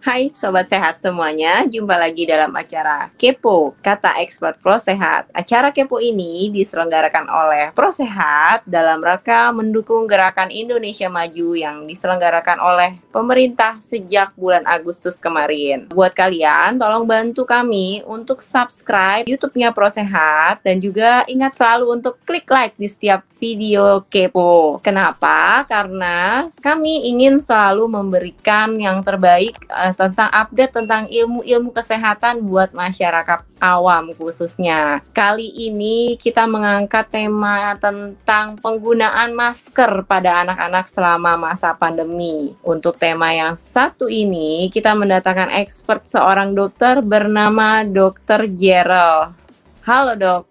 Hai Sobat Sehat semuanya, jumpa lagi dalam acara Kepo, Kata Expert Pro Sehat. Acara Kepo ini diselenggarakan oleh Pro Sehat dalam rangka mendukung gerakan Indonesia Maju yang diselenggarakan oleh pemerintah sejak bulan Agustus kemarin. Buat kalian, tolong bantu kami untuk subscribe YouTube-nya Pro Sehat dan juga ingat selalu untuk klik like di setiap video Kepo. Kenapa? Karena kami ingin selalu memberikan yang terbaik tentang update tentang ilmu-ilmu kesehatan buat masyarakat awam khususnya. Kali ini kita mengangkat tema tentang penggunaan masker pada anak-anak selama masa pandemi. Untuk tema yang satu ini, kita mendatangkan expert seorang dokter bernama Dr. Gerald. Halo dok.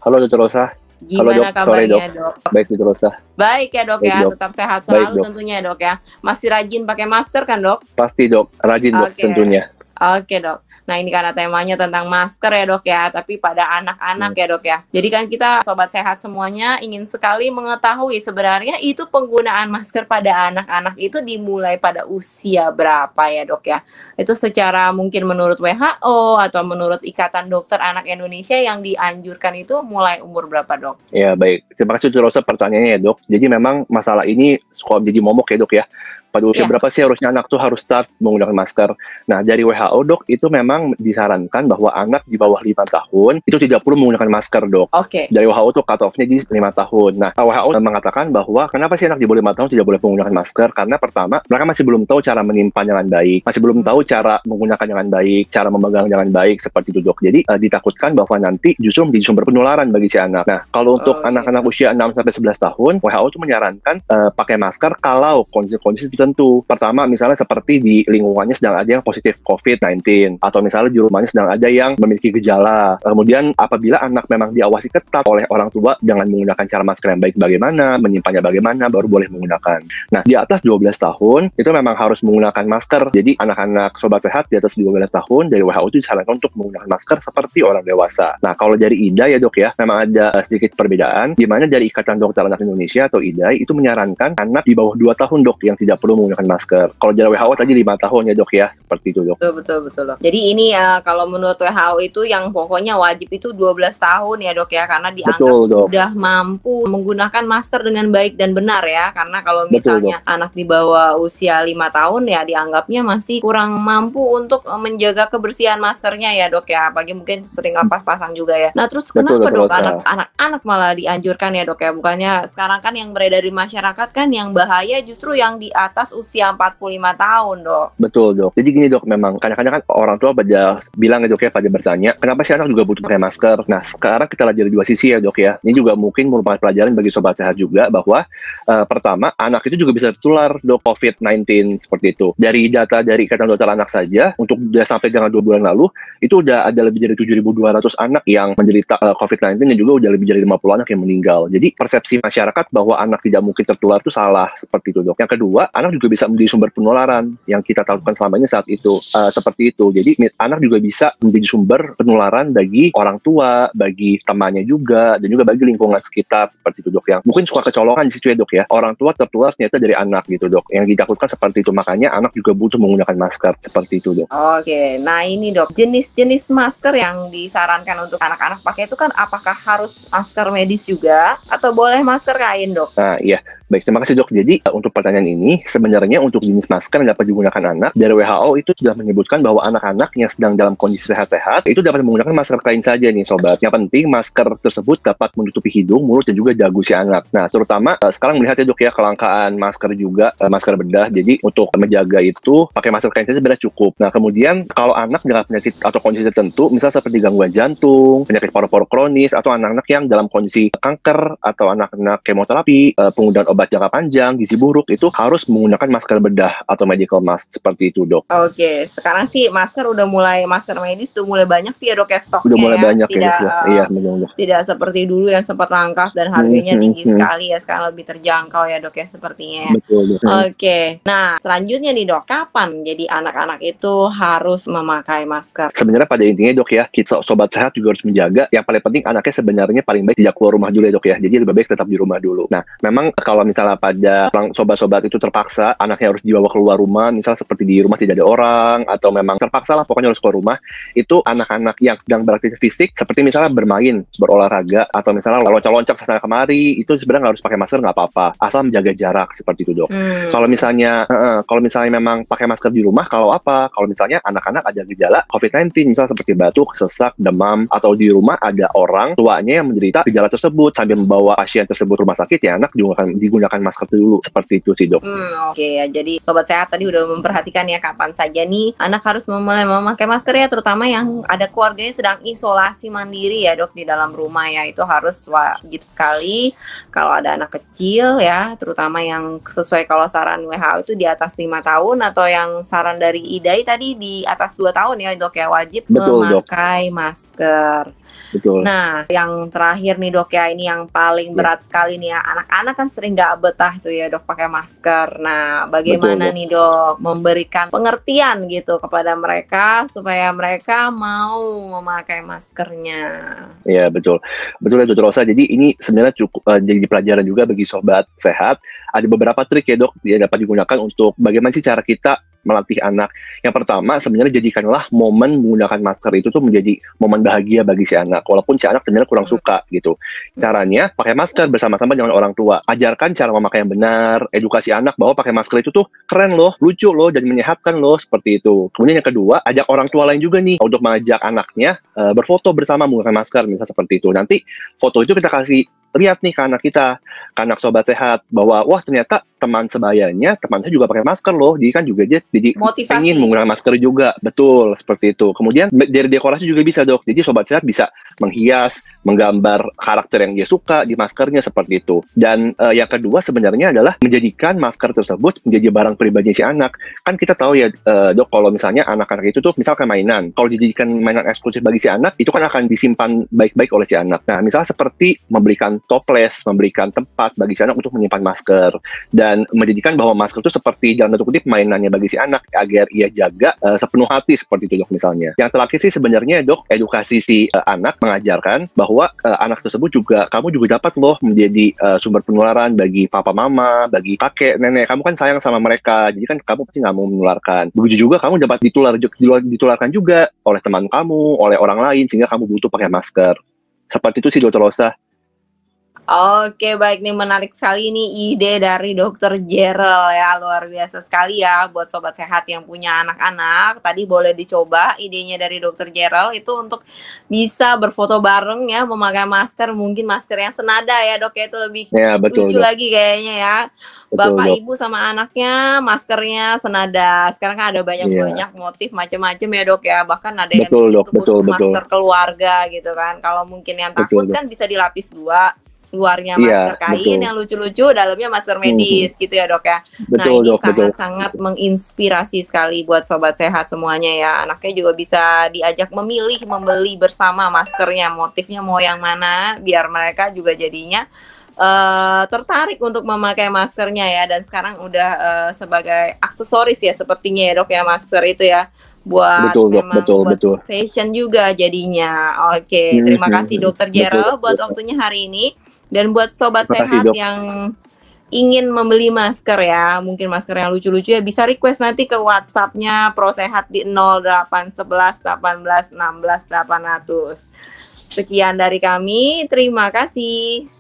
Halo Dr. Rosa. Gimana kabarnya dok? Baik Dr. Rosa. Baik ya dok ya, tetap sehat selalu tentunya dok ya. Masih rajin pakai masker kan dok? Pasti dok, rajin dok tentunya. Oke dok. Nah ini karena temanya tentang masker ya dok ya, tapi pada anak-anak ya dok ya. Jadi kan kita Sobat Sehat semuanya ingin sekali mengetahui sebenarnya itu penggunaan masker pada anak-anak itu dimulai pada usia berapa ya dok ya. Itu secara mungkin menurut WHO atau menurut Ikatan Dokter Anak Indonesia yang dianjurkan itu mulai umur berapa dok? Ya baik, terima kasih Dr. Rosa pertanyaannya ya dok. Jadi memang masalah ini suka jadi momok ya dok ya. Pada usia berapa sih harusnya anak tuh harus start menggunakan masker? Nah, dari WHO dok, itu memang disarankan bahwa anak di bawah 5 tahun itu tidak perlu menggunakan masker dok. Dari WHO tuh cut off-nya di 5 tahun. Nah, WHO mengatakan bahwa kenapa sih anak di bawah 5 tahun tidak boleh menggunakan masker? Karena pertama, mereka masih belum tahu cara menyimpan dengan baik, masih belum tahu cara menggunakan dengan baik, cara memegang dengan baik, seperti itu dok. Jadi, ditakutkan bahwa nanti justru menjadi sumber penularan bagi si anak. Nah, kalau untuk anak-anak usia 6-11 tahun, WHO tuh menyarankan pakai masker kalau kondisi-kondisi tertentu. Pertama, misalnya seperti di lingkungannya sedang ada yang positif COVID-19, atau misalnya di rumahnya sedang ada yang memiliki gejala. Kemudian apabila anak memang diawasi ketat oleh orang tua dengan menggunakan cara masker yang baik bagaimana, menyimpannya bagaimana, baru boleh menggunakan. Nah, di atas 12 tahun, itu memang harus menggunakan masker. Jadi, anak-anak Sobat Sehat di atas 12 tahun, dari WHO itu disarankan untuk menggunakan masker seperti orang dewasa. Nah, kalau dari IDAI ya dok ya, memang ada sedikit perbedaan, di mana dari Ikatan Dokter Anak Indonesia atau IDAI itu menyarankan anak di bawah 2 tahun dok yang tidak perlu menggunakan masker. Kalau dari WHO tadi 5 tahun ya dok ya, seperti itu dok. Betul. Jadi ini ya kalau menurut WHO itu yang pokoknya wajib itu 12 tahun ya dok ya, karena dianggap sudah mampu menggunakan masker dengan baik dan benar ya. Karena kalau misalnya anak di bawah usia 5 tahun ya dianggapnya masih kurang mampu untuk menjaga kebersihan maskernya ya dok ya. Apalagi mungkin sering lepas pasang juga ya. Nah terus kenapa dok anak-anak malah dianjurkan ya dok ya? Bukannya sekarang kan yang beredar di masyarakat kan yang bahaya justru yang di atas usia 45 tahun dok. Betul dok. Jadi gini dok, memang kadang-kadang kan orang tua pada bilang ya dok ya, pada bertanya kenapa sih anak juga butuh pakai masker. Nah sekarang kita lihat dari dua sisi ya dok ya. Ini juga mungkin merupakan pelajaran bagi Sobat Sehat juga bahwa pertama, anak itu juga bisa tertular dok COVID-19 seperti itu. Dari data dari Ikatan Dokter Anak saja, untuk sampai dengan 2 bulan lalu, itu udah ada lebih dari 7.200 anak yang menderita COVID-19 dan juga udah lebih dari 50 anak yang meninggal. Jadi persepsi masyarakat bahwa anak tidak mungkin tertular itu salah, seperti itu dok. Yang kedua, anak juga bisa menjadi sumber penularan yang kita takutan selama ini saat itu, seperti itu. Jadi anak juga bisa menjadi sumber penularan bagi orang tua, bagi temannya juga, dan juga bagi lingkungan sekitar, seperti itu dok. Yang mungkin suka kecolongan di situ ya dok ya, orang tua tertular ternyata dari anak gitu dok, yang ditakutkan seperti itu. Makanya anak juga butuh menggunakan masker, seperti itu dok. Nah ini dok, jenis-jenis masker yang disarankan untuk anak-anak pakai itu kan apakah harus masker medis juga atau boleh masker kain dok? Nah iya, baik, terima kasih dok. Jadi untuk pertanyaan ini, sebenarnya untuk jenis masker yang dapat digunakan anak, dari WHO itu sudah menyebutkan bahwa anak-anak yang sedang dalam kondisi sehat-sehat itu dapat menggunakan masker kain saja nih sobat. Yang penting masker tersebut dapat menutupi hidung, mulut, dan juga dagu si anak. Nah terutama sekarang melihat ya dok ya, kelangkaan masker juga, masker bedah. Jadi untuk menjaga itu pakai masker kain saja bedah cukup. Nah kemudian kalau anak dengan penyakit atau kondisi tertentu, misal seperti gangguan jantung, penyakit paru-paru kronis, atau anak-anak yang dalam kondisi kanker, atau anak-anak kemoterapi, penggunaan obat jangka panjang, gizi buruk, itu harus menggunakan masker bedah atau medical mask, seperti itu dok. Sekarang sih masker udah mulai, masker medis udah mulai banyak sih ya dok ya stoknya. Udah mulai banyak tidak, ya. Iya, benar. Tidak seperti dulu yang sempat langka dan harganya tinggi sekali ya, sekarang lebih terjangkau ya dok ya sepertinya ya. Betul. Nah selanjutnya nih dok, kapan jadi anak-anak itu harus memakai masker? Sebenarnya pada intinya dok ya, kita Sobat Sehat juga harus menjaga. Yang paling penting anaknya sebenarnya paling baik tidak keluar rumah dulu ya dok ya. Jadi lebih baik tetap di rumah dulu. Nah memang kalau misalnya pada sobat-sobat itu terpaksa anaknya harus dibawa keluar rumah, misal seperti di rumah tidak ada orang, atau memang terpaksa lah pokoknya harus keluar rumah, itu anak-anak yang sedang beraktivitas fisik, seperti misalnya bermain, berolahraga, atau misalnya loncat-loncat sana kemari, itu sebenarnya nggak harus pakai masker, nggak apa-apa, asal menjaga jarak seperti itu, Dok. Kalau misalnya memang pakai masker di rumah, kalau misalnya anak-anak ada gejala COVID-19, misalnya seperti batuk, sesak, demam, atau di rumah ada orang tuanya yang menderita gejala tersebut sambil membawa pasien tersebut rumah sakit, ya anak digunakan masker dulu, seperti itu sih, Dok. Oke ya, jadi sobat sehat tadi udah memperhatikan ya kapan saja nih anak harus mulai memakai masker ya, terutama yang ada keluarganya sedang isolasi mandiri ya, Dok, di dalam rumah ya, itu harus wajib sekali kalau ada anak kecil ya, terutama yang sesuai kalau saran WHO itu di atas 5 tahun, atau yang saran dari IDAI tadi di atas 2 tahun ya, Dok ya, wajib memakai masker. Betul. Nah, yang terakhir nih, Dok ya, ini yang paling berat sekali nih ya. Anak-anak kan sering nggak betah tuh ya, Dok, pakai masker. Nah, bagaimana nih, Dok, memberikan pengertian gitu kepada mereka supaya mereka mau memakai maskernya? Iya, betul. Betul ya, Dr. Rosa. Jadi ini sebenarnya cukup jadi pelajaran juga bagi sobat sehat. Ada beberapa trik ya, Dok, yang dapat digunakan untuk bagaimana sih cara kita melatih anak. Yang pertama, sebenarnya jadikanlah momen menggunakan masker itu tuh menjadi momen bahagia bagi si anak, walaupun si anak sebenarnya kurang suka gitu. Caranya, pakai masker bersama-sama dengan orang tua. Ajarkan cara memakai yang benar, edukasi anak bahwa pakai masker itu tuh keren loh, lucu loh, dan menyehatkan loh, seperti itu. Kemudian yang kedua, ajak orang tua lain juga nih untuk mengajak anaknya berfoto bersama menggunakan masker, misalnya seperti itu. Nanti foto itu kita kasih lihat nih ke anak kita, ke anak sobat sehat, bahwa wah ternyata teman sebayanya, teman saya juga pakai masker loh, jadi kan juga dia jadi ingin menggunakan masker juga, betul, seperti itu. Kemudian dari dekorasi juga bisa, Dok, jadi sobat sehat bisa menghias, menggambar karakter yang dia suka di maskernya, seperti itu. Dan yang kedua sebenarnya adalah menjadikan masker tersebut menjadi barang pribadi si anak. Kan kita tahu ya, Dok, kalau misalnya anak-anak itu tuh misalkan mainan, kalau dijadikan mainan eksklusif bagi si anak, itu kan akan disimpan baik-baik oleh si anak. Nah, misalnya seperti memberikan toples, memberikan tempat bagi si anak untuk menyimpan masker, dan menjadikan bahwa masker itu seperti dalam tanda kutip mainannya bagi si anak agar ia jaga sepenuh hati, seperti itu, Dok, misalnya. Yang terakhir sih sebenarnya, Dok, edukasi si anak, mengajarkan bahwa anak tersebut juga, kamu juga dapat loh menjadi sumber penularan bagi papa mama, bagi kakek nenek, kamu kan sayang sama mereka, jadi kan kamu pasti nggak mau menularkan. Begitu juga kamu dapat ditularkan juga oleh teman kamu, oleh orang lain, sehingga kamu butuh pakai masker. Seperti itu sih, Dr. Rosa. Oke, baik nih, menarik sekali nih ide dari Dokter Jerel ya, luar biasa sekali ya buat sobat sehat yang punya anak-anak. Tadi boleh dicoba idenya dari Dokter Jerel itu untuk bisa berfoto bareng ya, memakai masker, mungkin masker yang senada ya, Dok ya, itu lebih lucu, Dok, lagi kayaknya ya. Bapak, Dok, ibu sama anaknya maskernya senada. Sekarang kan ada banyak motif macam-macam ya, Dok ya. Bahkan ada yang bikin khusus masker keluarga gitu kan. Kalau mungkin yang takut kan bisa dilapis dua. Luarnya masker kain yang lucu-lucu, dalamnya masker medis gitu ya, Dok ya. Nah, ini sangat-sangat menginspirasi sekali buat sobat sehat semuanya ya. Anaknya juga bisa diajak memilih, membeli bersama maskernya, motifnya mau yang mana, biar mereka juga jadinya tertarik untuk memakai maskernya ya. Dan sekarang udah sebagai aksesoris ya sepertinya ya, Dok ya, masker itu ya, buat buat fashion juga jadinya. Oke, terima kasih Dokter Jerel buat waktunya hari ini. Dan buat sobat sehat yang ingin membeli masker ya, mungkin masker yang lucu-lucu ya, bisa request nanti ke WhatsApp-nya Prosehat di 0811 18 16 800. Sekian dari kami, terima kasih.